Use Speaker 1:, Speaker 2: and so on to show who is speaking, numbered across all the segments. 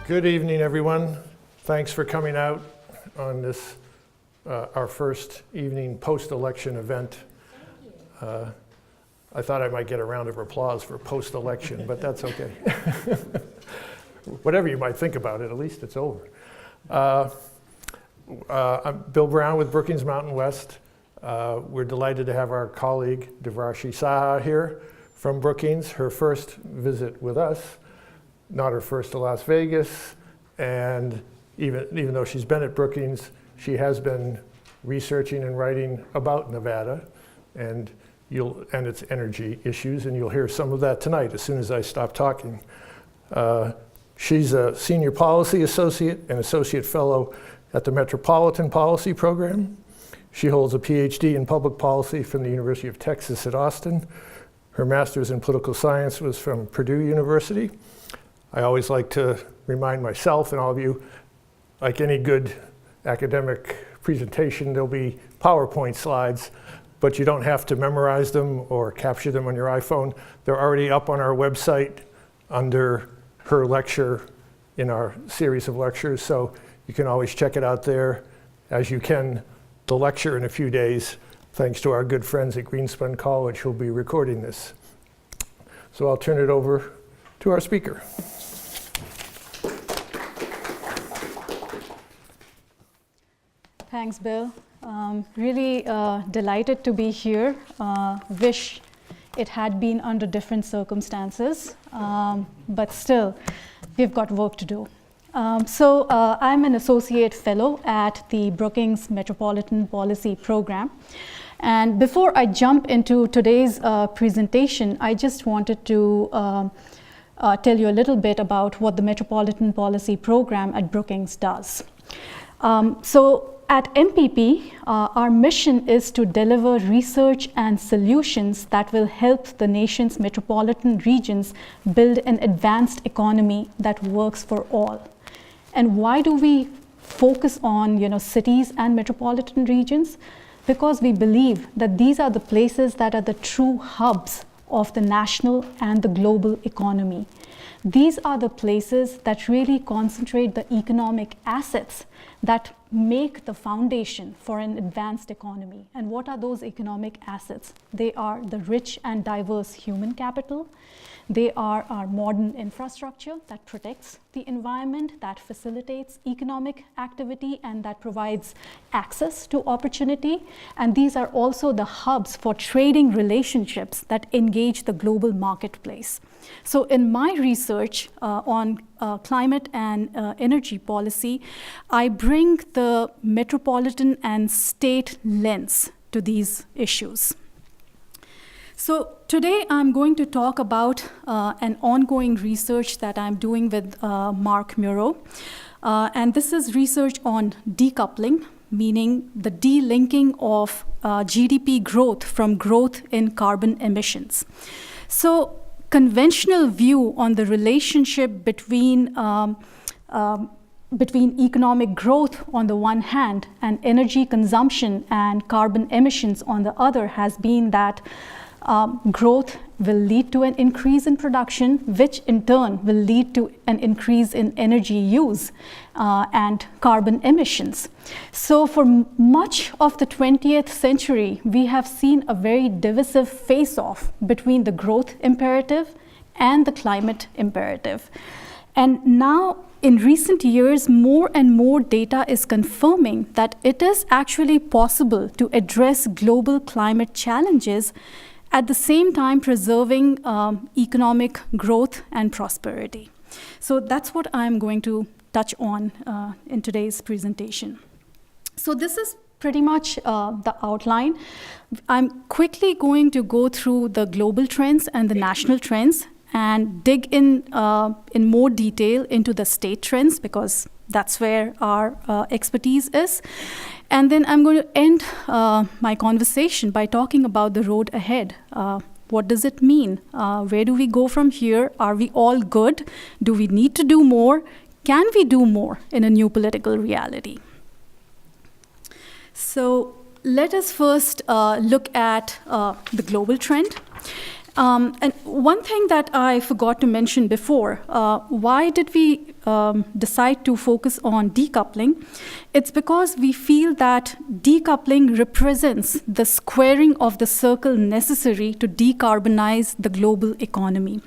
Speaker 1: Good evening, everyone. Thanks for coming out on this, our first evening post-election event. I thought I might get a round of applause for post-election, but that's okay. Whatever you might think about it, at least it's over. I'm Bill Brown with Brookings Mountain West. We're delighted to have our colleague, Devarashee Saha, here from Brookings, her first visit with us. Not her first to Las Vegas, and even though she's been at Brookings, she has been researching and writing about Nevada and its energy issues, and you'll hear some of that tonight as soon as I stop talking. She's a senior policy associate and associate fellow at the Metropolitan Policy Program. She holds a Ph.D. in public policy from the University of Texas at Austin. Her master's in political science was from Purdue University. I always like to remind myself and all of you, like any good academic presentation, there'll be PowerPoint slides, but you don't have to memorize them or capture them on your iPhone. They're already up on our website under her lecture in our series of lectures, so you can always check it out there, as you can the lecture in a few days, thanks to our good friends at Greenspun College who'll be recording this. So I'll turn it over to our speaker.
Speaker 2: Thanks, Bill. Really delighted to be here. Wish it had been under different circumstances, but still, we've got work to do. So I'm an associate fellow at the Brookings Metropolitan Policy Program. And before I jump into today's presentation, I just wanted to tell you a little bit about what the Metropolitan Policy Program at Brookings does. So at MPP, our mission is to deliver research and solutions that will help the nation's metropolitan regions build an advanced economy that works for all. And why do we focus on, cities and metropolitan regions? Because we believe that these are the places that are the true hubs of the national and the global economy. These are the places that really concentrate the economic assets that make the foundation for an advanced economy. And what are those economic assets? They are the rich and diverse human capital. They are our modern infrastructure that protects the environment, that facilitates economic activity, and that provides access to opportunity. And these are also the hubs for trading relationships that engage the global marketplace. So in my research on climate and energy policy, I bring the metropolitan and state lens to these issues. So today I'm going to talk about an ongoing research that I'm doing with Mark Muro. And this is research on decoupling, meaning the delinking of GDP growth from growth in carbon emissions. So conventional view on the relationship between economic growth on the one hand and energy consumption and carbon emissions on the other has been that growth will lead to an increase in production, which in turn will lead to an increase in energy use and carbon emissions. So for much of the 20th century, we have seen a very divisive face-off between the growth imperative and the climate imperative. And now, in recent years, more and more data is confirming that it is actually possible to address global climate challenges at the same time preserving economic growth and prosperity. So that's what I'm going to touch on in today's presentation. So this is pretty much the outline. I'm quickly going to go through the global trends and the national trends and dig in more detail into the state trends, because that's where our expertise is. And then I'm going to end my conversation by talking about the road ahead. What does it mean? Where do we go from here? Are we all good? Do we need to do more? Can we do more in a new political reality? So let us first look at the global trend. And one thing that I forgot to mention before, why did we decide to focus on decoupling? It's because we feel that decoupling represents the squaring of the circle necessary to decarbonize the global economy.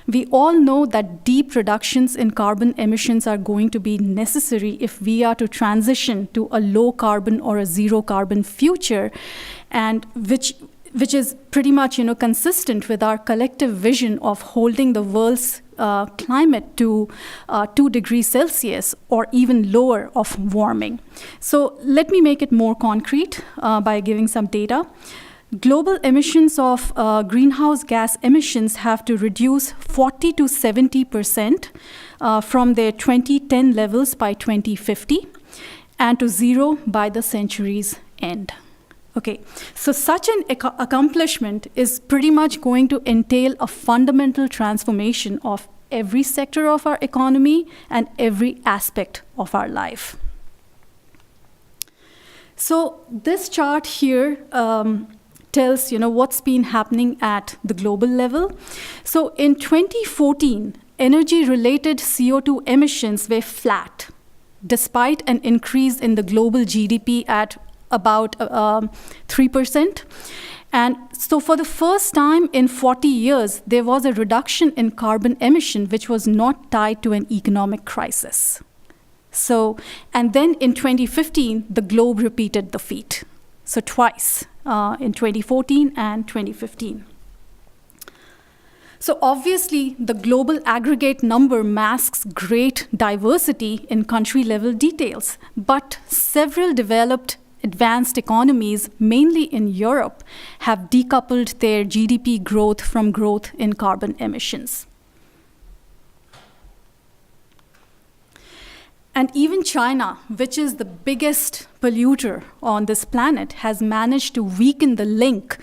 Speaker 2: We all know that deep reductions in carbon emissions are going to be necessary if we are to transition to a low carbon or a zero carbon future, and which is pretty much consistent with our collective vision of holding the world's climate to 2 degrees Celsius or even lower of warming. So let me make it more concrete by giving some data. Global emissions of greenhouse gas emissions have to reduce 40 to 70% from their 2010 levels by 2050 and to zero by the century's end. Okay, so such an accomplishment is pretty much going to entail a fundamental transformation of every sector of our economy and every aspect of our life. So this chart here tells what's been happening at the global level. So in 2014, energy-related CO2 emissions were flat, despite an increase in the global GDP at about 3%. And so for the first time in 40 years, there was a reduction in carbon emission, which was not tied to an economic crisis. So, and then in 2015, the globe repeated the feat. So twice, in 2014 and 2015. So obviously, the global aggregate number masks great diversity in country-level details, but several developed advanced economies, mainly in Europe, have decoupled their GDP growth from growth in carbon emissions. And even China, which is the biggest polluter on this planet, has managed to weaken the link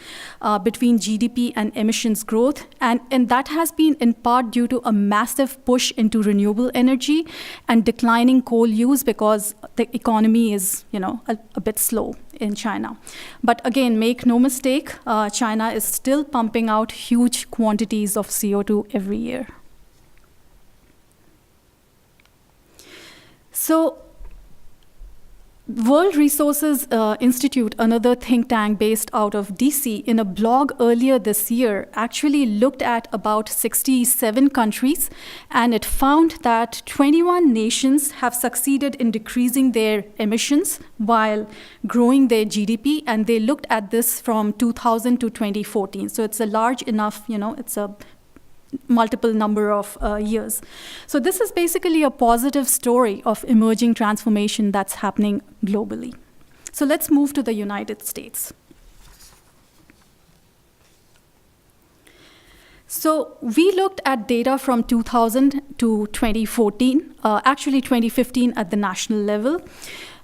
Speaker 2: between GDP and emissions growth. And that has been in part due to a massive push into renewable energy and declining coal use because the economy is, a bit slow in China. But again, make no mistake, China is still pumping out huge quantities of CO2 every year. So, World Resources Institute, another think tank based out of DC, in a blog earlier this year, actually looked at about 67 countries, and it found that 21 nations have succeeded in decreasing their emissions while growing their GDP, and they looked at this from 2000 to 2014. So it's a large enough, it's a multiple number of years. So this is basically a positive story of emerging transformation that's happening globally. So let's move to the United States. So we looked at data from 2000 to 2014, actually 2015 at the national level.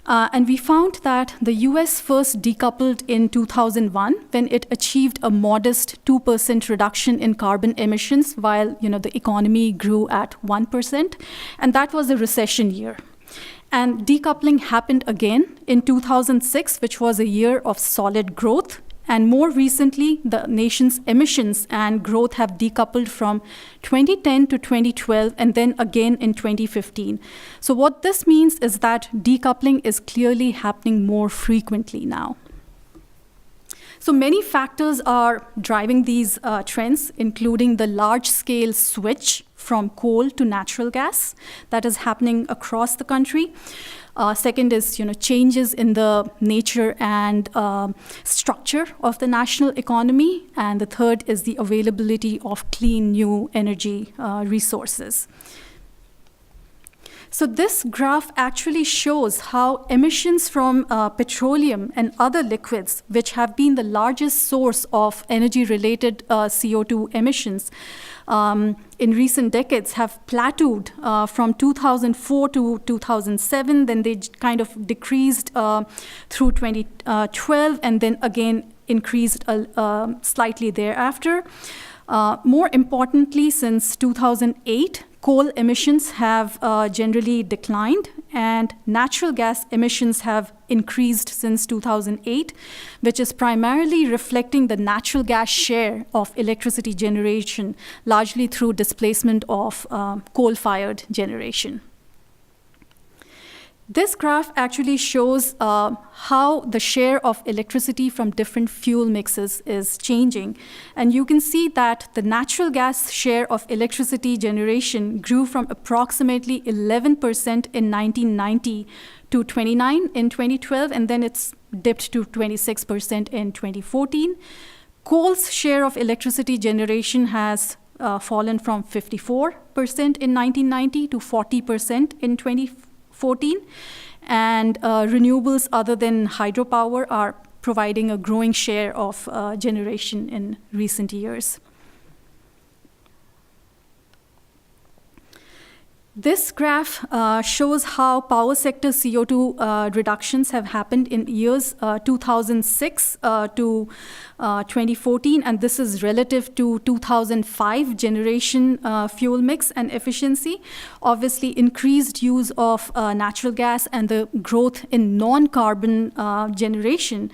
Speaker 2: And we found that the US first decoupled in 2001 when it achieved a modest 2% reduction in carbon emissions while the economy grew at 1%. And that was a recession year. And decoupling happened again in 2006, which was a year of solid growth. And more recently, the nation's emissions and growth have decoupled from 2010 to 2012 and then again in 2015. So what this means is that decoupling is clearly happening more frequently now. So many factors are driving these trends, including the large-scale switch from coal to natural gas that is happening across the country. Second is, changes in the nature and structure of the national economy. And the third is the availability of clean new energy resources. So this graph actually shows how emissions from petroleum and other liquids, which have been the largest source of energy-related CO2 emissions, in recent decades have plateaued from 2004 to 2007, then they kind of decreased through 2012, and then again increased slightly thereafter. More importantly, since 2008, coal emissions have generally declined, and natural gas emissions have increased since 2008, which is primarily reflecting the natural gas share of electricity generation, largely through displacement of coal-fired generation. This graph actually shows how the share of electricity from different fuel mixes is changing. And you can see that the natural gas share of electricity generation grew from approximately 11% in 1990 to 29% in 2012, and then it's dipped to 26% in 2014. Coal's share of electricity generation has fallen from 54% in 1990 to 40% in 2014, and renewables other than hydropower are providing a growing share of generation in recent years. This graph shows how power sector CO2 reductions have happened in years 2006 to 2014, and this is relative to 2005 generation fuel mix and efficiency. Obviously, increased use of natural gas and the growth in non-carbon generation,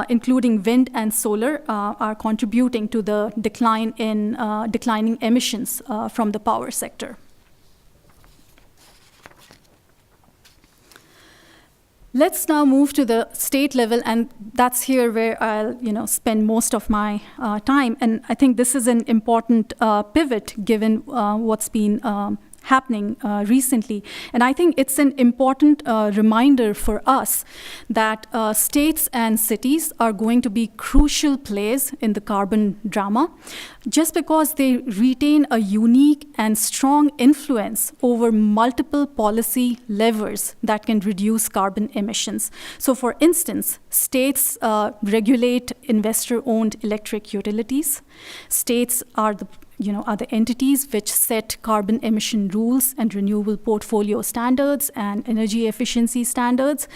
Speaker 2: including wind and solar, are contributing to the decline in declining emissions from the power sector. Let's now move to the state level, and that's here where I'll spend most of my time. And I think this is an important pivot given what's been happening recently. And I think it's an important reminder for us that states and cities are going to be crucial players in the carbon drama, just because they retain a unique and strong influence over multiple policy levers that can reduce carbon emissions. So for instance, states regulate investor-owned electric utilities. States are the entities which set carbon emission rules and renewable portfolio standards and energy efficiency standards.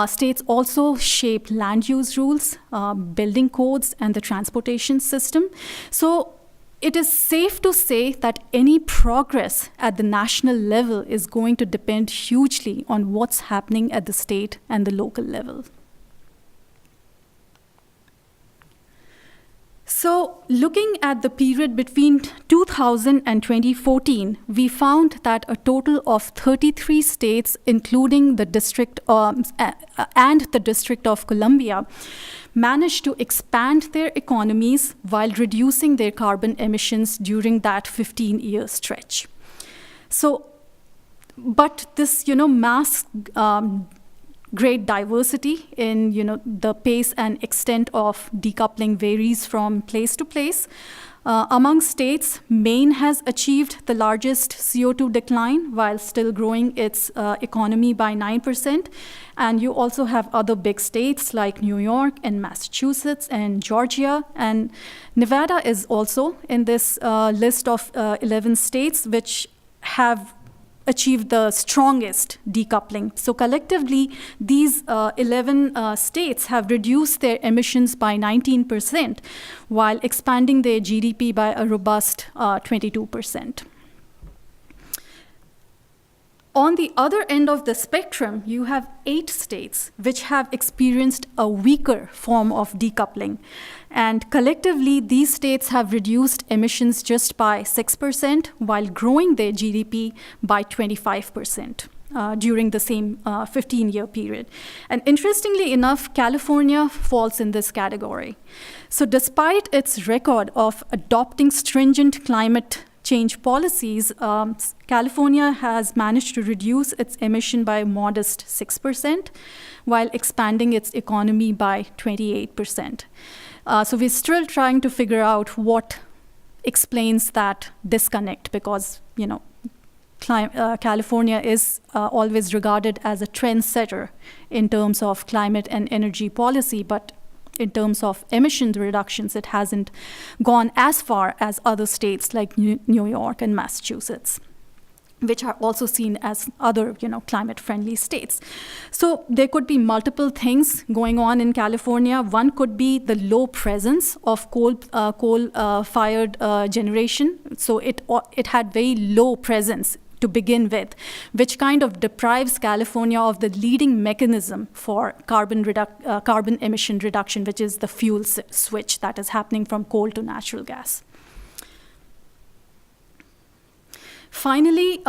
Speaker 2: States also shape land use rules, building codes, and the transportation system. So it is safe to say that any progress at the national level is going to depend hugely on what's happening at the state and the local level. So looking at the period between 2000 and 2014, we found that a total of 33 states, including the District and the District of Columbia, managed to expand their economies while reducing their carbon emissions during that 15-year stretch. So, but this, masked great diversity in the pace and extent of decoupling varies from place to place. Among states, Maine has achieved the largest CO2 decline while still growing its economy by 9%. And you also have other big states like New York and Massachusetts and Georgia. And Nevada is also in this list of 11 states which have achieved the strongest decoupling. So collectively, these 11 states have reduced their emissions by 19% while expanding their GDP by a robust 22%. On the other end of the spectrum, you have 8 states which have experienced a weaker form of decoupling. And collectively, these states have reduced emissions just by 6% while growing their GDP by 25% during the same 15-year period. And interestingly enough, California falls in this category. So despite its record of adopting stringent climate change policies, California has managed to reduce its emission by a modest 6% while expanding its economy by 28%. So we're still trying to figure out what explains that disconnect, because California is always regarded as a trendsetter in terms of climate and energy policy, but in terms of emission reductions, it hasn't gone as far as other states like New York and Massachusetts. which are also seen as other, climate-friendly states. So there could be multiple things going on in California. One could be the low presence of coal-fired generation. So it had very low presence to begin with, which kind of deprives California of the leading mechanism for carbon emission reduction, which is the fuel switch that is happening from coal to natural gas. Finally,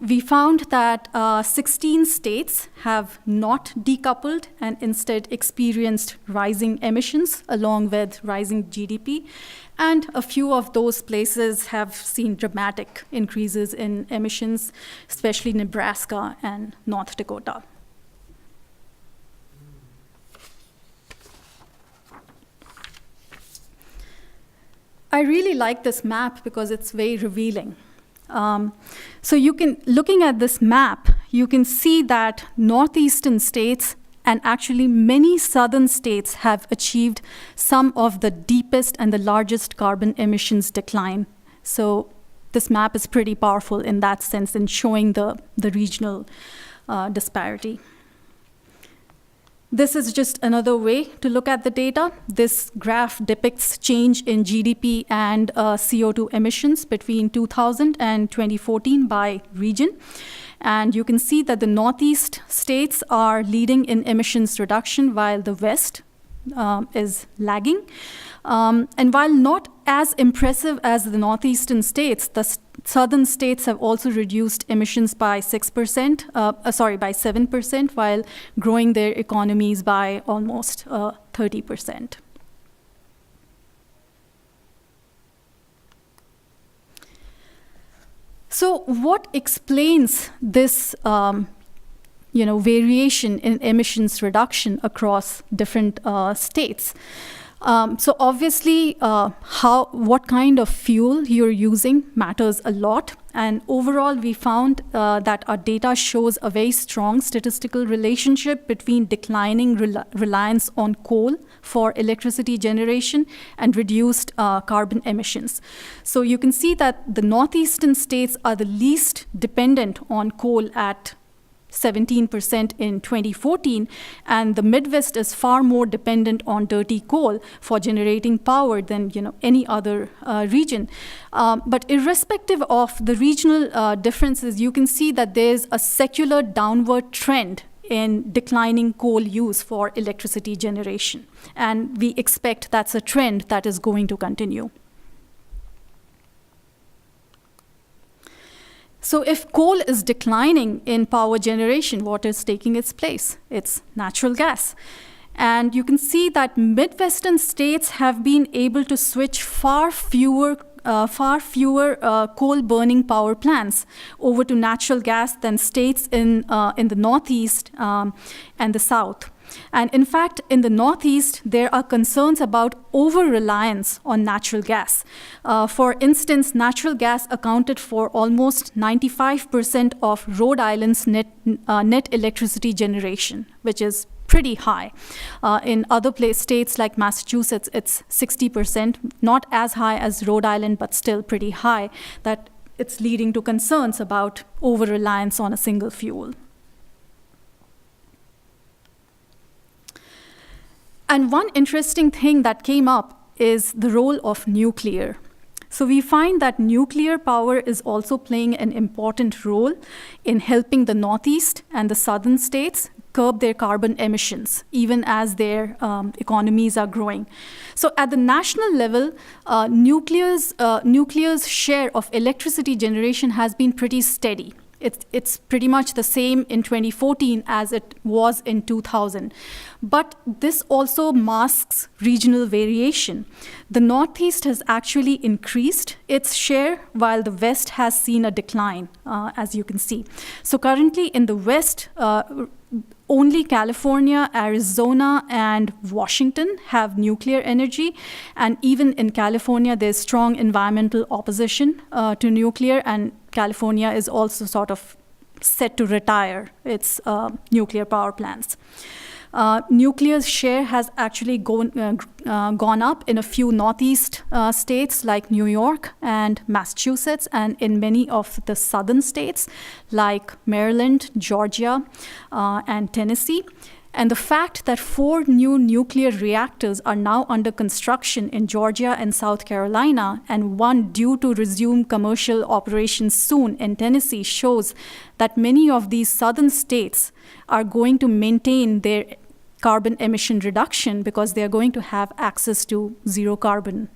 Speaker 2: we found that 16 states have not decoupled and instead experienced rising emissions along with rising GDP. And a few of those places have seen dramatic increases in emissions, especially Nebraska and North Dakota. I really like this map because it's very revealing. So looking at this map, you can see that northeastern states and actually many southern states have achieved some of the deepest and the largest carbon emissions decline. So this map is pretty powerful in that sense in showing the regional disparity. This is just another way to look at the data. This graph depicts change in GDP and CO2 emissions between 2000 and 2014 by region. And you can see that the Northeast states are leading in emissions reduction while the West is lagging. And while not as impressive as the Northeastern states, the Southern states have also reduced emissions by 7%, while growing their economies by almost 30%. So what explains this variation in emissions reduction across different states? So obviously, what kind of fuel you're using matters a lot. And overall, we found that our data shows a very strong statistical relationship between declining reliance on coal for electricity generation and reduced carbon emissions. So you can see that the northeastern states are the least dependent on coal at 17% in 2014, and the Midwest is far more dependent on dirty coal for generating power than any other region. But irrespective of the regional differences, you can see that there's a secular downward trend in declining coal use for electricity generation. And we expect that's a trend that is going to continue. So if coal is declining in power generation, what is taking its place? It's natural gas. And you can see that Midwestern states have been able to switch far fewer coal-burning power plants over to natural gas than states in the Northeast and the South. And in fact, in the Northeast, there are concerns about over-reliance on natural gas. For instance, natural gas accounted for almost 95% of Rhode Island's net electricity generation, which is pretty high. In other states like Massachusetts, it's 60%, not as high as Rhode Island, but still pretty high, that it's leading to concerns about over-reliance on a single fuel. And one interesting thing that came up is the role of nuclear. So we find that nuclear power is also playing an important role in helping the Northeast and the Southern states curb their carbon emissions, even as their economies are growing. So at the national level, nuclear's share of electricity generation has been pretty steady. It's pretty much the same in 2014 as it was in 2000. But this also masks regional variation. The Northeast has actually increased its share, while the West has seen a decline, as you can see. So currently in the West, only California, Arizona, and Washington have nuclear energy. And even in California, there's strong environmental opposition to nuclear, and California is also sort of set to retire its nuclear power plants. Nuclear share has actually gone up in a few northeast states like New York and Massachusetts, and in many of the southern states like Maryland, Georgia, and Tennessee. And the fact that 4 new nuclear reactors are now under construction in Georgia and South Carolina, and 1 due to resume commercial operations soon in Tennessee, shows that many of these southern states are going to maintain their carbon emission reduction because they are going to have access to zero carbon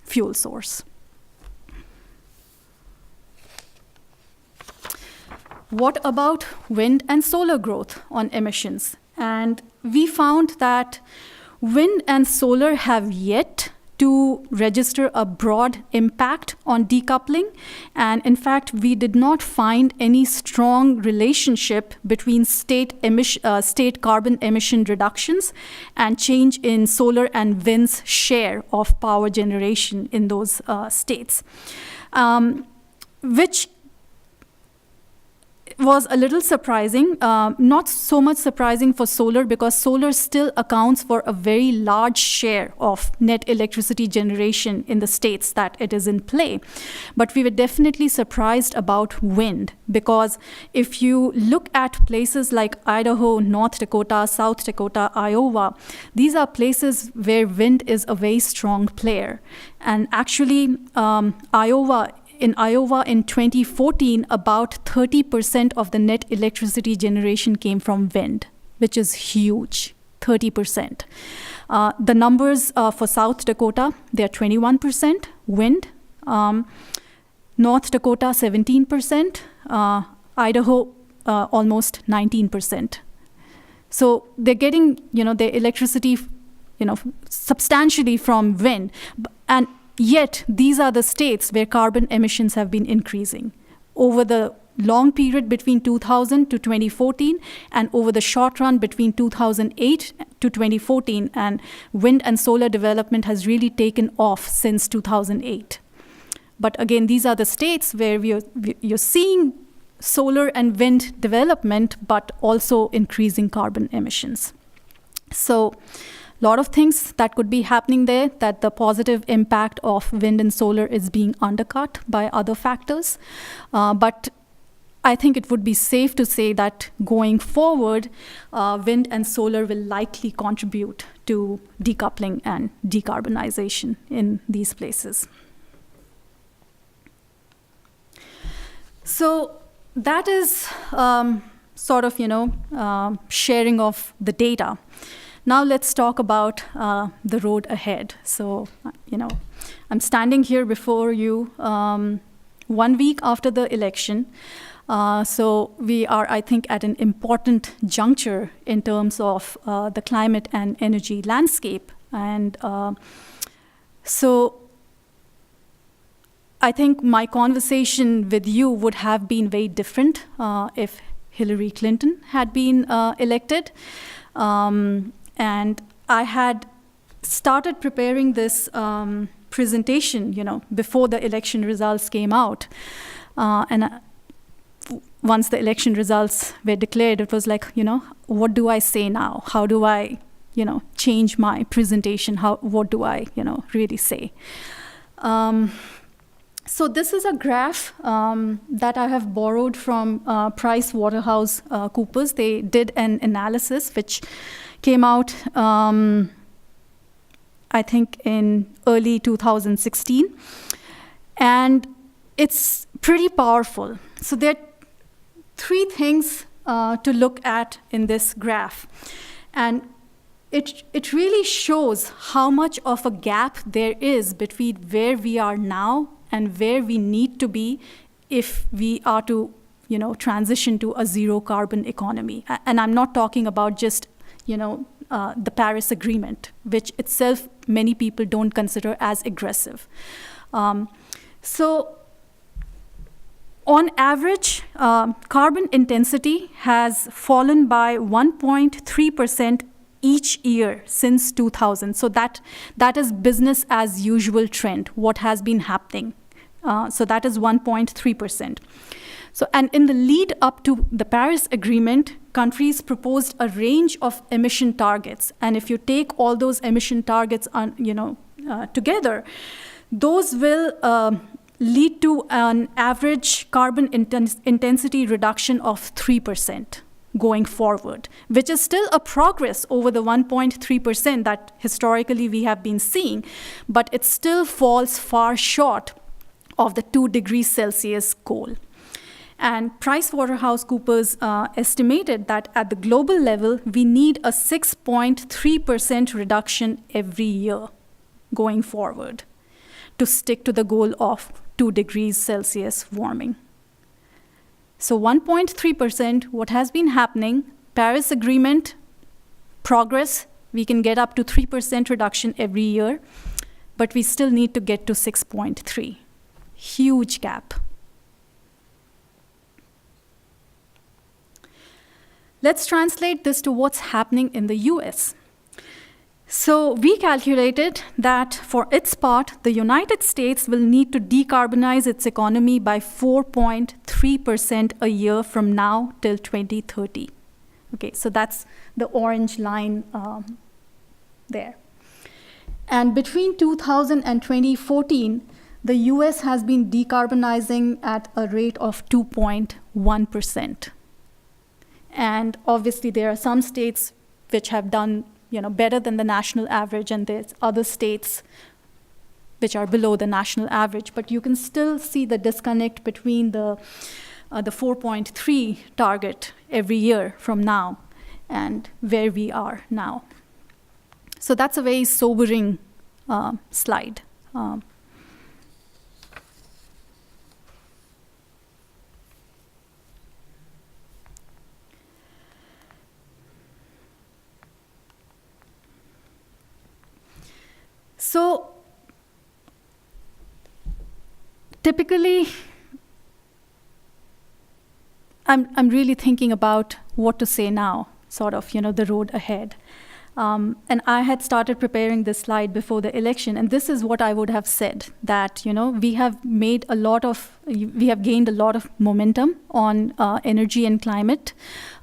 Speaker 2: fuel source. What about wind and solar growth on emissions? And we found that wind and solar have yet to register a broad impact on decoupling. And in fact, we did not find any strong relationship between state carbon emission reductions and change in solar and wind's share of power generation in those states, which was a little surprising, not so much surprising for solar because solar still accounts for a very large share of net electricity generation in the states that it is in play. But we were definitely surprised about wind because if you look at places like Idaho, North Dakota, South Dakota, Iowa, these are places where wind is a very strong player. And actually, in Iowa in 2014, about 30% of the net electricity generation came from wind, which is huge, 30%. The numbers for South Dakota, they're 21% wind. North Dakota, 17%. Idaho, almost 19%. So they're getting, their electricity, substantially from wind. And yet, these are the states where carbon emissions have been increasing over the long period between 2000 to 2014 and over the short run between 2008 to 2014. And wind and solar development has really taken off since 2008. But again, these are the states where you're seeing solar and wind development, but also increasing carbon emissions. So, a lot of things that could be happening there, that the positive impact of wind and solar is being undercut by other factors. But I think it would be safe to say that going forward, wind and solar will likely contribute to decoupling and decarbonization in these places. So that is sort of, sharing of the data. Now let's talk about the road ahead. So, I'm standing here before you 1 week after the election. So we are, I think, at an important juncture in terms of the climate and energy landscape. And so I think my conversation with you would have been very different if Hillary Clinton had been elected. And I had started preparing this presentation, before the election results came out. And once the election results were declared, it was like, what do I say now? How do I, change my presentation? What do I, really say? So this is a graph that I have borrowed from Price Waterhouse Coopers. They did an analysis which came out, I think, in early 2016. And it's pretty powerful. So there are 3 things to look at in this graph. And it really shows how much of a gap there is between where we are now and where we need to be if we are to, transition to a zero carbon economy. And I'm not talking about just the Paris Agreement, which itself many people don't consider as aggressive. So on average, carbon intensity has fallen by 1.3% each year since 2000. So that is business as usual trend, what has been happening. So that is 1.3%. So, and in the lead up to the Paris Agreement, countries proposed a range of emission targets. And if you take all those emission targets together, those will lead to an average carbon intensity reduction of 3% going forward, which is still a progress over the 1.3% that historically we have been seeing, but it still falls far short of the 2 degrees Celsius goal. And PricewaterhouseCoopers estimated that at the global level, we need a 6.3% reduction every year going forward to stick to the goal of 2 degrees Celsius warming. So 1.3%, what has been happening, Paris Agreement, progress, we can get up to 3% reduction every year, but we still need to get to 6.3. Huge gap. Let's translate this to what's happening in the US. So we calculated that for its part, the United States will need to decarbonize its economy by 4.3% a year from now till 2030. Okay, so that's the orange line there. And between 2000 and 2014, the US has been decarbonizing at a rate of 2.1%. And obviously, there are some states which have done better than the national average, and there's other states which are below the national average. But you can still see the disconnect between the 4.3 target every year from now and where we are now. So that's a very sobering slide. So typically, I'm really thinking about what to say now, sort of, the road ahead. And I had started preparing this slide before the election, and this is what I would have said, that, we have gained a lot of momentum on energy and climate,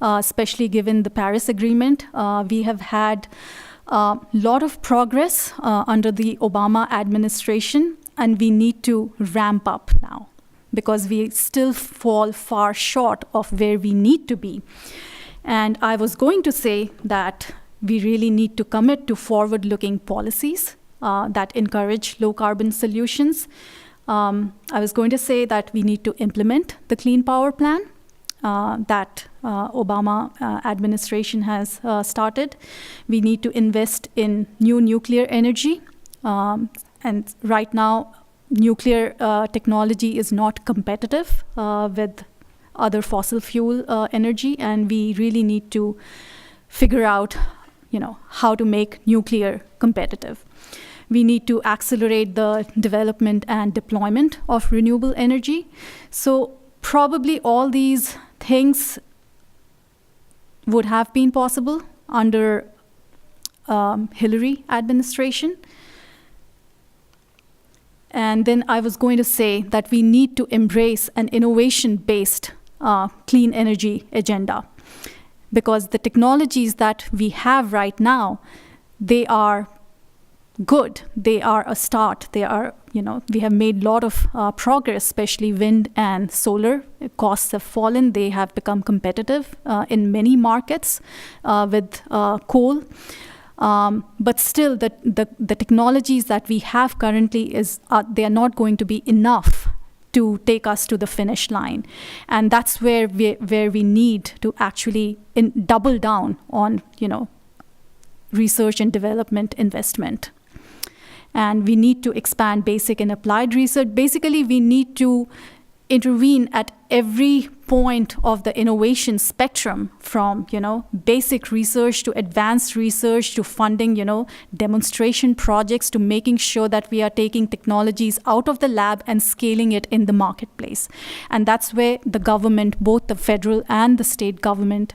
Speaker 2: especially given the Paris Agreement. We have had a lot of progress under the Obama administration, and we need to ramp up now because we still fall far short of where we need to be. And I was going to say that we really need to commit to forward-looking policies that encourage low-carbon solutions. I was going to say that we need to implement the Clean Power Plan that Obama administration has started. We need to invest in new nuclear energy. And right now, nuclear technology is not competitive with other fossil fuel energy, and we really need to figure out how to make nuclear competitive. We need to accelerate the development and deployment of renewable energy. So probably all these things would have been possible under Hillary administration. And then I was going to say that we need to embrace an innovation-based clean energy agenda, because the technologies that we have right now, they are good. They are a start. They are, we have made a lot of progress, especially wind and solar. Costs have fallen. They have become competitive in many markets with coal. But still, the technologies that we have currently they are not going to be enough to take us to the finish line, and that's where we need to actually double down on research and development investment. And we need to expand basic and applied research. Basically, we need to intervene at every point of the innovation spectrum, from basic research to advanced research to funding demonstration projects, to making sure that we are taking technologies out of the lab and scaling it in the marketplace. And that's where the government, both the federal and the state government,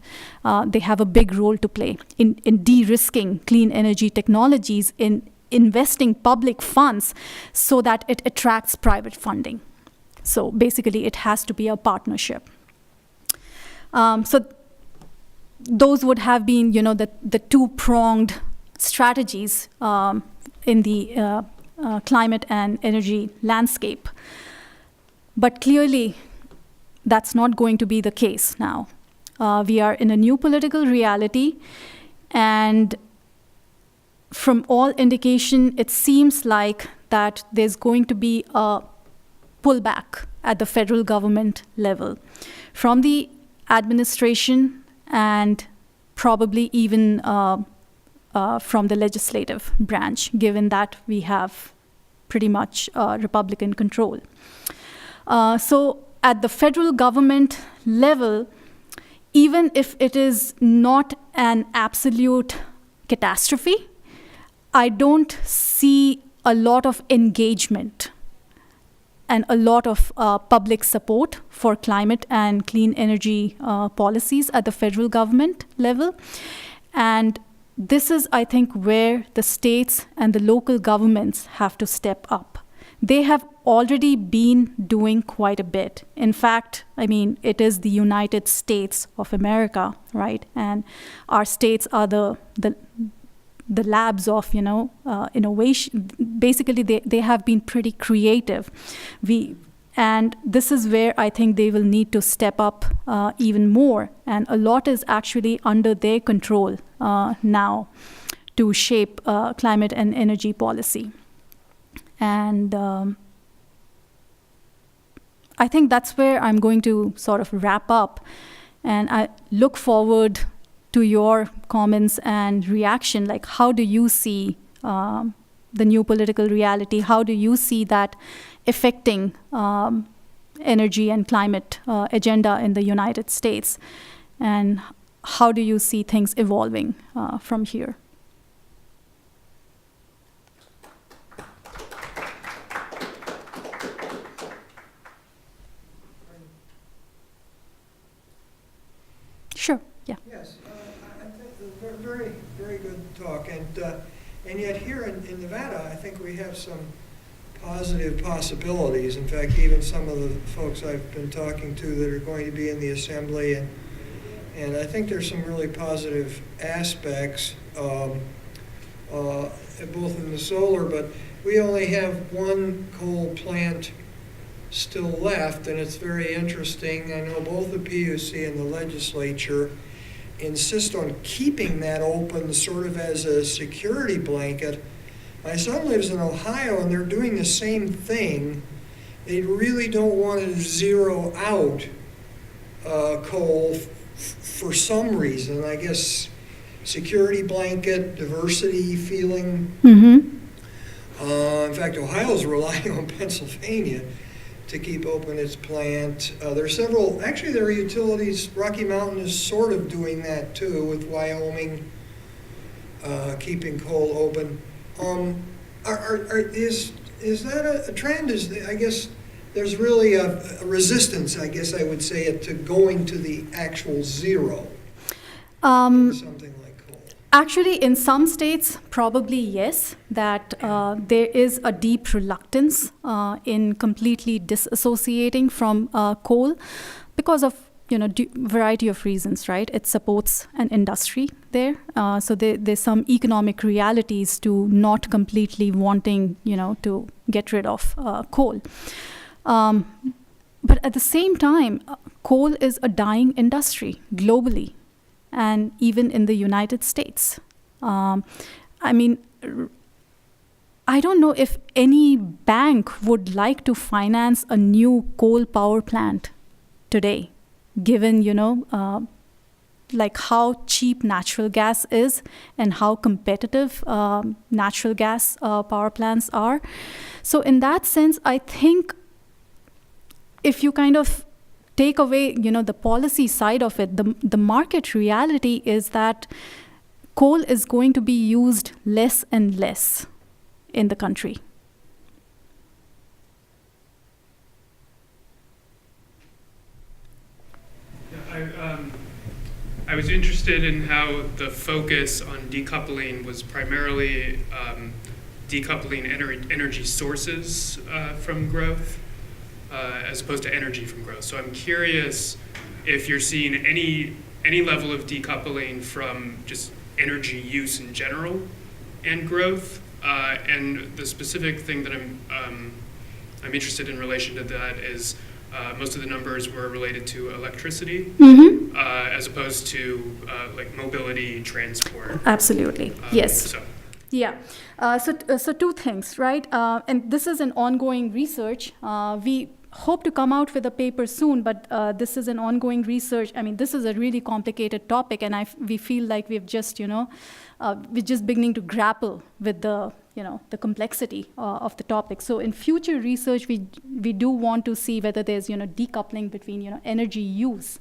Speaker 2: they have a big role to play in de-risking clean energy technologies, in investing public funds so that it attracts private funding. So basically, it has to be a partnership. So those would have been, the two-pronged strategies in the climate and energy landscape. But clearly, that's not going to be the case now. We are in a new political reality, and from all indication, it seems like that there's going to be a pullback at the federal government level from the administration and probably even from the legislative branch, given that we have pretty much Republican control. So at the federal government level, even if it is not an absolute catastrophe, I don't see a lot of engagement and a lot of public support for climate and clean energy policies at the federal government level. And this is, I think, where the states and the local governments have to step up. They have already been doing quite a bit. In fact, it is the United States of America, right? And our states are the labs of, innovation. Basically, they have been pretty creative. And this is where I think they will need to step up even more. And a lot is actually under their control now to shape climate and energy policy. And I think that's where I'm going to sort of wrap up. And I look forward to your comments and reaction. Like, how do you see the new political reality? How do you see that affecting energy and climate agenda in the United States? And how do you see things evolving from here? Sure. Yeah.
Speaker 3: Yes, I think a very, very good talk, and yet here in Nevada, I think we have some positive possibilities. In fact, even some of the folks I've been talking to that are going to be in the assembly, and I think there's some really positive aspects, both in the solar, but we only have one coal plant still left, and it's very interesting. I know both the PUC and the legislature insist on keeping that open sort of as a security blanket. My son lives in Ohio, and they're doing the same thing. They really don't want to zero out coal for some reason. I guess security blanket, diversity feeling.
Speaker 2: Mm-hmm.
Speaker 3: In fact, Ohio's relying on Pennsylvania to keep open its plant. There are several, actually there are utilities, Rocky Mountain is sort of doing that too, with Wyoming keeping coal open. Is that a trend? I guess there's really a resistance, I guess I would say, to going to the actual zero. Something like coal.
Speaker 2: Actually, in some states, probably yes, that there is a deep reluctance in completely disassociating from coal because of variety of reasons, right? It supports an industry there, so there's some economic realities to not completely wanting to get rid of coal. But at the same time, coal is a dying industry globally, and even in the United States. I don't know if any bank would like to finance a new coal power plant today, given, like how cheap natural gas is and how competitive natural gas power plants are. So in that sense, I think if you kind of take away, the policy side of it, the market reality is that coal is going to be used less and less in the country.
Speaker 4: I was interested in how the focus on decoupling was primarily decoupling energy sources from growth. as opposed to energy from growth. So I'm curious if you're seeing any level of decoupling from just energy use in general and growth. And the specific thing that I'm interested in relation to that is most of the numbers were related to electricity as opposed to like mobility, transport.
Speaker 2: Absolutely, yes.
Speaker 4: So.
Speaker 2: Yeah, so two things, right? And this is an ongoing research. We hope to come out with a paper soon, but this is an ongoing research. I mean, this is a really complicated topic, and we feel like we've just, we're just beginning to grapple with the, the complexity of the topic. So in future research, we do want to see whether there's, decoupling between, energy use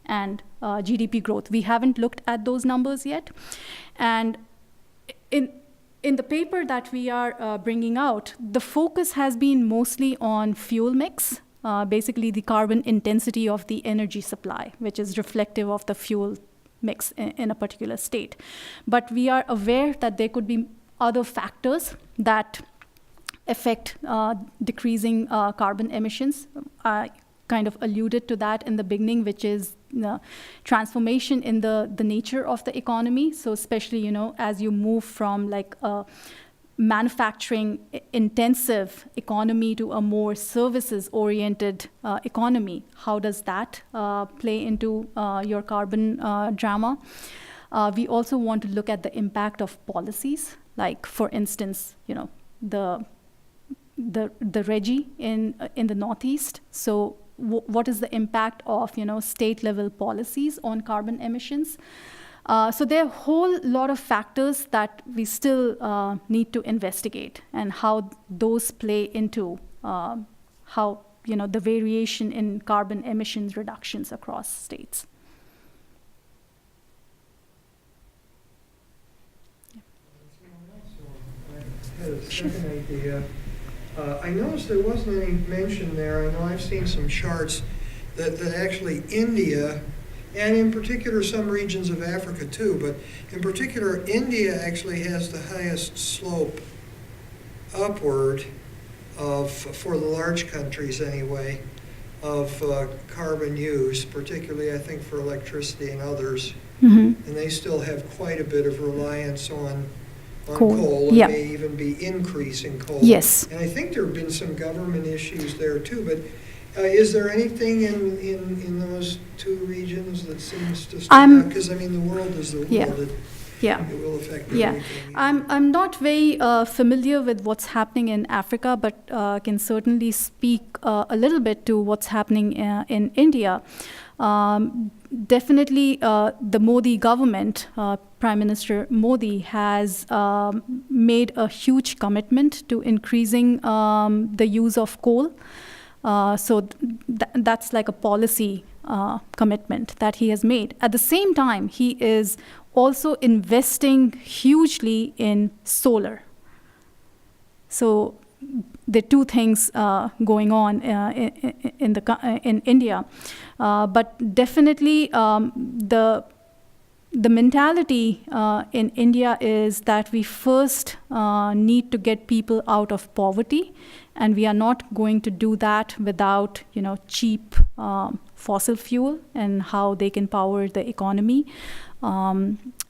Speaker 2: and GDP growth. We haven't looked at those numbers yet, and in the paper that we are bringing out, the focus has been mostly on fuel mix, basically the carbon intensity of the energy supply, which is reflective of the fuel mix in a particular state. But we are aware that there could be other factors that affect decreasing carbon emissions. I kind of alluded to that in the beginning, which is transformation in the nature of the economy. So especially, as you move from like a manufacturing intensive economy to a more services oriented economy, how does that play into your carbon drama? We also want to look at the impact of policies, like for instance, the RGGI in the Northeast. So what is the impact of state level policies on carbon emissions? So there are a whole lot of factors that we still need to investigate, and how those play into how the variation in carbon emissions reductions across states.
Speaker 3: I had a second idea. I noticed there wasn't any mention there. I know I've seen some charts that actually India, and in particular some regions of Africa too, but in particular India actually has the highest slope upward for the large countries anyway, of carbon use, particularly I think for electricity and others. Mm-hmm. And they still have quite a bit of reliance on coal, and
Speaker 2: yep.
Speaker 3: may even be increasing coal.
Speaker 2: Yes.
Speaker 3: And I think there have been some government issues there too, but is there anything in those two regions that seems to stand out? Because I mean, the world is the world.
Speaker 2: Yeah.
Speaker 3: It will affect everything.
Speaker 2: I'm not very familiar with what's happening in Africa, but can certainly speak a little bit to what's happening in India. Definitely, the Modi government, Prime Minister Modi, has made a huge commitment to increasing the use of coal. So that's like a policy commitment that he has made. At the same time, he is also investing hugely in solar. So there are two things going on in India, but definitely the mentality in India is that we first need to get people out of poverty, and we are not going to do that without cheap fossil fuel and how they can power the economy.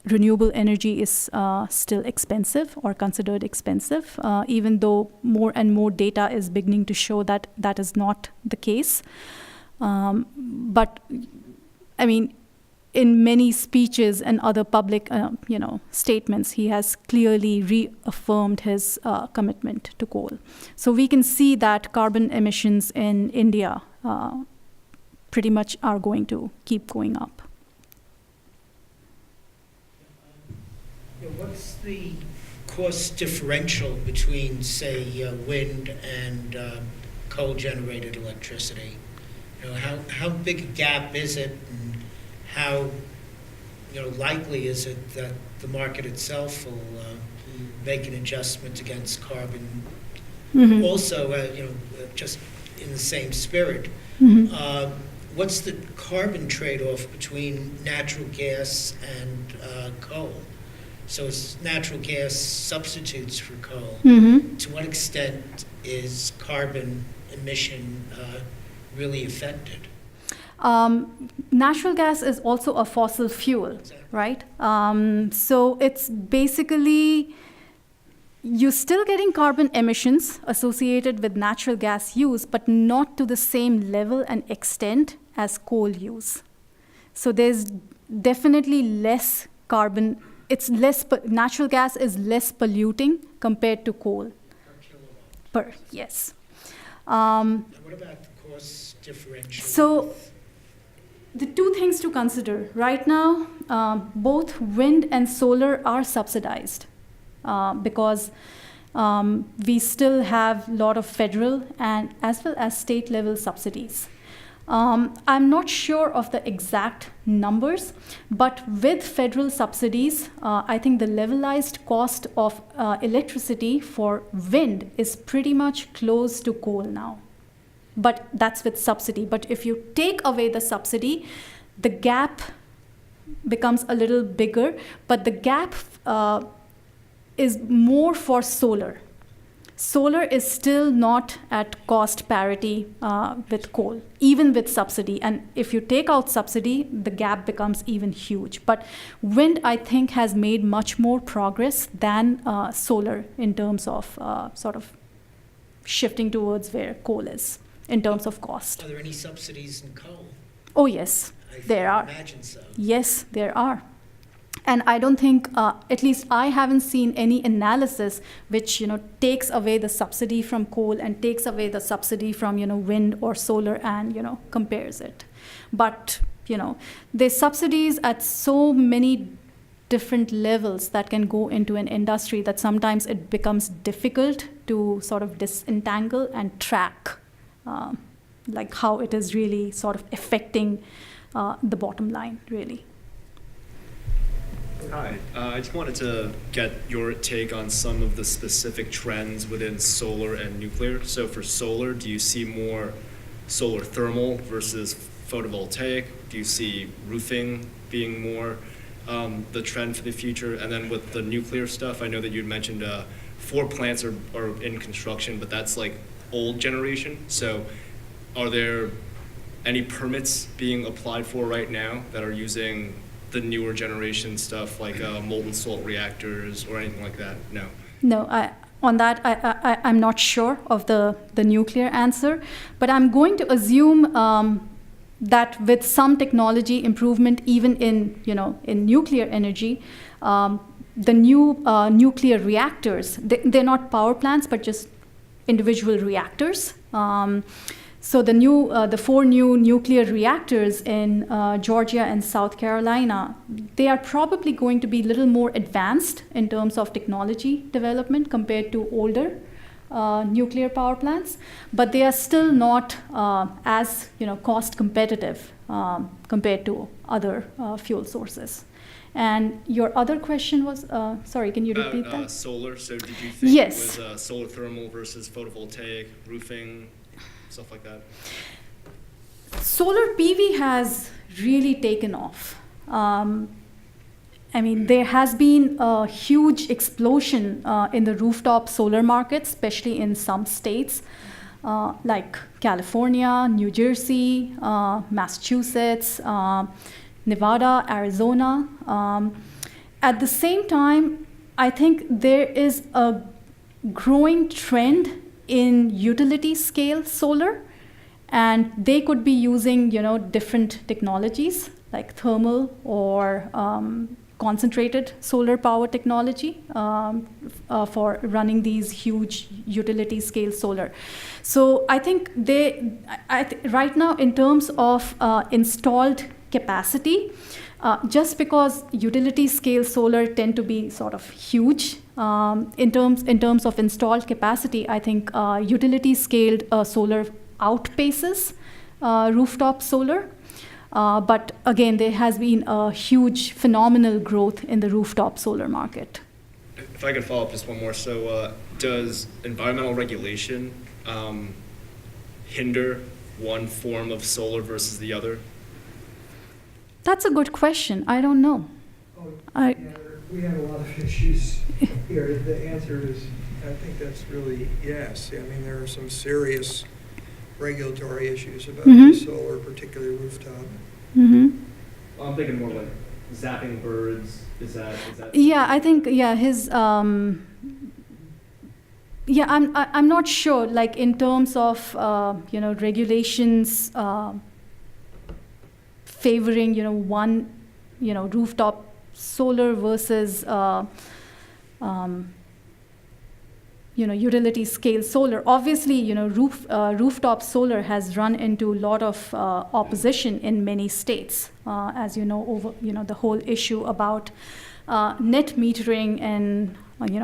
Speaker 2: Renewable energy is still expensive, or considered expensive, even though more and more data is beginning to show that that is not the case. But I mean, in many speeches and other public statements, he has clearly reaffirmed his commitment to coal. So we can see that carbon emissions in India pretty much are going to keep going up.
Speaker 5: What's the cost differential between, say, wind and coal-generated electricity? How big a gap is it, and how likely is it that the market itself will make an adjustment against carbon? Mm-hmm. Also, just in the same spirit, mm-hmm. What's the carbon trade-off between natural gas and coal? So as natural gas substitutes for coal, mm-hmm. to what extent is carbon emission really affected?
Speaker 2: Natural gas is also a fossil fuel, right? So it's basically, you're still getting carbon emissions associated with natural gas use, but not to the same level and extent as coal use. So there's definitely less carbon. Natural gas is less polluting compared to coal. Yes.
Speaker 5: And what about the cost differential?
Speaker 2: So the two things to consider. Right now, both wind and solar are subsidized because we still have a lot of federal and as well as state level subsidies. I'm not sure of the exact numbers, but with federal subsidies, I think the levelized cost of electricity for wind is pretty much close to coal now. But that's with subsidy. But if you take away the subsidy, the gap becomes a little bigger, but the gap is more for solar. Solar is still not at cost parity with coal, even with subsidy. And if you take out subsidy, the gap becomes even huge. But wind, I think, has made much more progress than solar in terms of sort of shifting towards where coal is in terms of cost.
Speaker 5: Are there any subsidies in coal?
Speaker 2: Oh, yes, there are.
Speaker 5: I imagine so.
Speaker 2: Yes, there are. And I don't think, at least I haven't seen any analysis which, takes away the subsidy from coal and takes away the subsidy from, wind or solar and, compares it. But, there's subsidies at so many different levels that can go into an industry that sometimes it becomes difficult to sort of disentangle and track, like how it is really sort of affecting the bottom line, really.
Speaker 6: Hi, I just wanted to get your take on some of the specific trends within solar and nuclear. So for solar, do you see more solar thermal versus photovoltaic? Do you see roofing being more the trend for the future? And then with the nuclear stuff, I know that you mentioned 4 plants are in construction, but that's like old generation. So are there any permits being applied for right now that are using the newer generation stuff like molten salt reactors or anything like that? No. No,
Speaker 2: I'm not sure of the nuclear answer, but I'm going to assume that with some technology improvement, even in nuclear energy, the new nuclear reactors, they're not power plants, but just individual reactors. So the 4 new nuclear reactors in Georgia and South Carolina, they are probably going to be a little more advanced in terms of technology development compared to older nuclear power plants, but they are still not as cost competitive compared to other fuel sources. And your other question was, sorry, can you repeat that?
Speaker 6: Solar. So did you think
Speaker 2: yes.
Speaker 6: It was solar thermal versus photovoltaic, roofing? Stuff like that?
Speaker 2: Solar PV has really taken off. There has been a huge explosion in the rooftop solar market, especially in some states like California, New Jersey, Massachusetts, Nevada, Arizona. At the same time, I think there is a growing trend in utility scale solar, and they could be using different technologies like thermal or concentrated solar power technology for running these huge utility scale solar. So I think right now in terms of installed capacity, just because utility scale solar tend to be sort of huge, in terms of installed capacity, I think utility scaled solar outpaces rooftop solar. But again, there has been a huge phenomenal growth in the rooftop solar market.
Speaker 6: If I could follow up just one more. So does environmental regulation hinder one form of solar versus the other?
Speaker 2: That's a good question. I don't know.
Speaker 3: We have a lot of issues here. The answer is, I think that's really yes. There are some serious regulatory issues about
Speaker 2: Mhm.
Speaker 3: the solar, particularly rooftop.
Speaker 2: Mhm.
Speaker 6: I'm thinking more like zapping birds. Is that?
Speaker 2: Yeah, I think his yeah, I'm not sure, like in terms of regulations favoring one rooftop solar versus utility scale solar. Obviously, rooftop solar has run into a lot of opposition in many states, as you know, over the whole issue about net metering and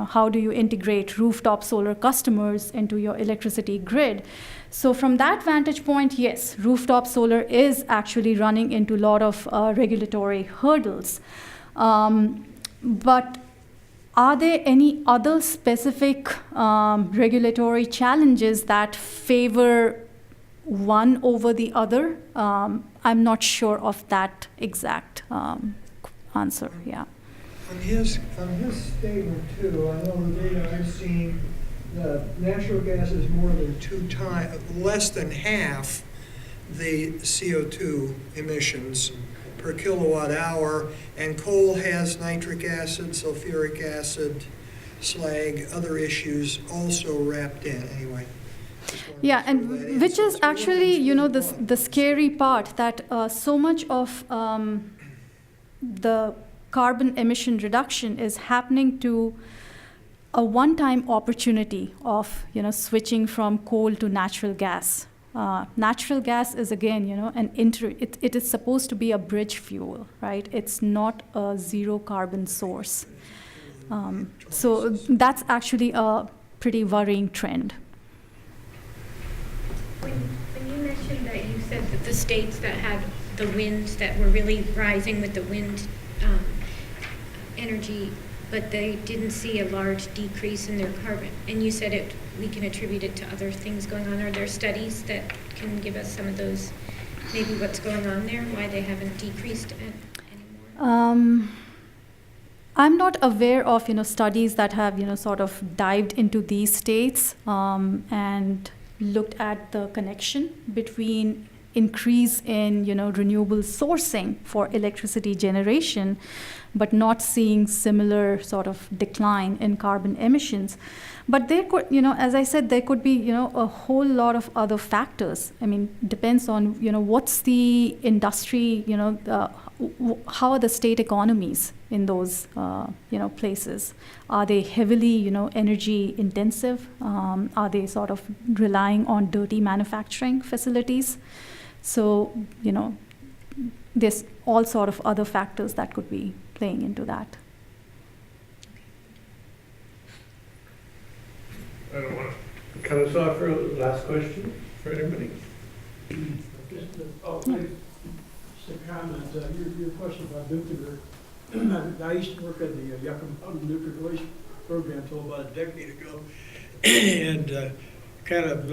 Speaker 2: how do you integrate rooftop solar customers into your electricity grid. So from that vantage point, yes, rooftop solar is actually running into a lot of regulatory hurdles. But are there any other specific regulatory challenges that favor one over the other? I'm not sure of that exact answer, yeah.
Speaker 3: On his statement too, I know the data I've seen, natural gas is more than less than half the CO2 emissions per kilowatt hour, and coal has nitric acid, sulfuric acid, slag, other issues also wrapped in. Anyway.
Speaker 2: Yeah, and which is actually, the scary part, that so much of the carbon emission reduction is happening to a one-time opportunity of switching from coal to natural gas. Natural gas is again it is supposed to be a bridge fuel, right? It's not a zero carbon source. So that's actually a pretty worrying trend.
Speaker 7: When you mentioned that, you said that the states that had the winds that were really rising with the wind energy, but they didn't see a large decrease in their carbon. And you said we can attribute it to other things going on. Are there studies that can give us some of those, maybe what's going on there, why they haven't decreased anymore?
Speaker 2: I'm not aware of studies that have sort of dived into these states and looked at the connection between increase in renewable sourcing for electricity generation, but not seeing similar sort of decline in carbon emissions. But there could, as I said, there could be a whole lot of other factors. I mean, depends on what's the industry, how are the state economies in those places? Are they heavily energy intensive? Are they sort of relying on dirty manufacturing facilities? So there's all sort of other factors that could be playing into that.
Speaker 1: I don't want to cut us off for a last question for anybody.
Speaker 8: Please, just a comment. Your question about nuclear. I used to work at the Yucca Mountain Nuclear Waste Program until about a decade ago, and kind of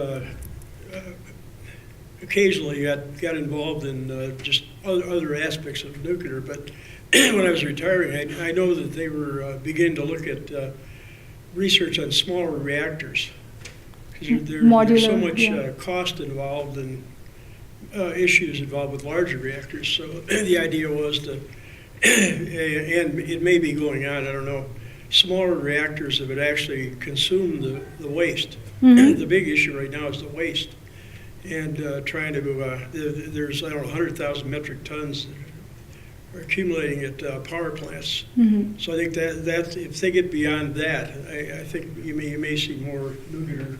Speaker 8: occasionally got involved in just other aspects of nuclear. But when I was retiring, I know that they were beginning to look at research on smaller reactors. Because there's so much cost involved and issues involved with larger reactors. So the idea was to, and it may be going on, I don't know, smaller reactors that would actually consume the waste. Mm-hmm. The big issue right now is the waste. And trying to, there's, 100,000 metric tons that are accumulating at power plants. Mm-hmm. So I think that if they get beyond that, I think you may see more nuclear.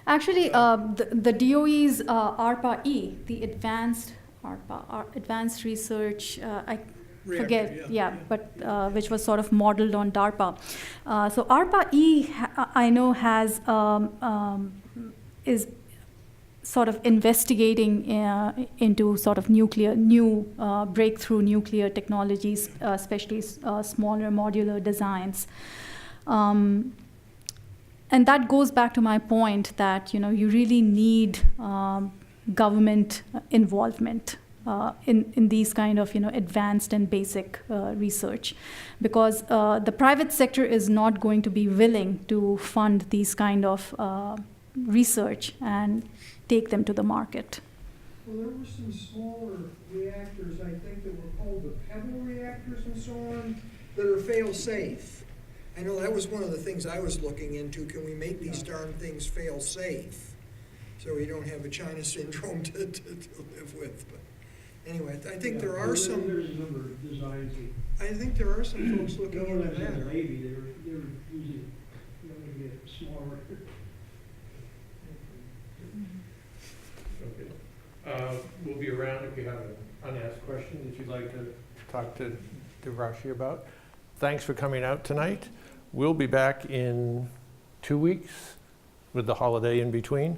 Speaker 2: Actually, the DOE's ARPA-E, the advanced research, I forget, but which was sort of modeled on DARPA. So ARPA-E, I know, has is sort of investigating into sort of new breakthrough nuclear technologies, especially smaller modular designs. And that goes back to my point that you really need government involvement in these kind of advanced and basic research, because the private sector is not going to be willing to fund these kind of research, and take them to the market.
Speaker 3: Well, there were some smaller reactors, I think, that were called the pebble reactors and so on, that are fail-safe. I know that was one of the things I was looking into. Can we make these darn things fail-safe? So we don't have a China syndrome to live with. But anyway, I think there are some.
Speaker 8: There's a number of designs.
Speaker 3: I think there are some folks looking
Speaker 8: When
Speaker 3: into
Speaker 8: I was in the
Speaker 3: that.
Speaker 8: Navy, they were using, to get smaller.
Speaker 1: Okay. We'll be around if you have an unasked question that you'd like to talk to Devarashee about. Thanks for coming out tonight. We'll be back in 2 weeks with the holiday in between.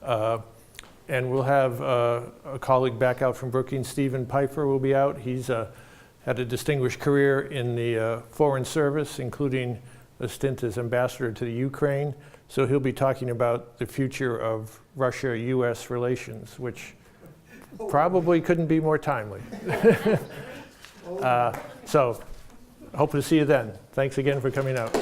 Speaker 1: And we'll have a colleague back out from Brookings, Stephen Piper, will be out. He's had a distinguished career in the Foreign Service, including a stint as ambassador to the Ukraine. So he'll be talking about the future of Russia-US relations, which probably couldn't be more timely. So hope to see you then. Thanks again for coming out.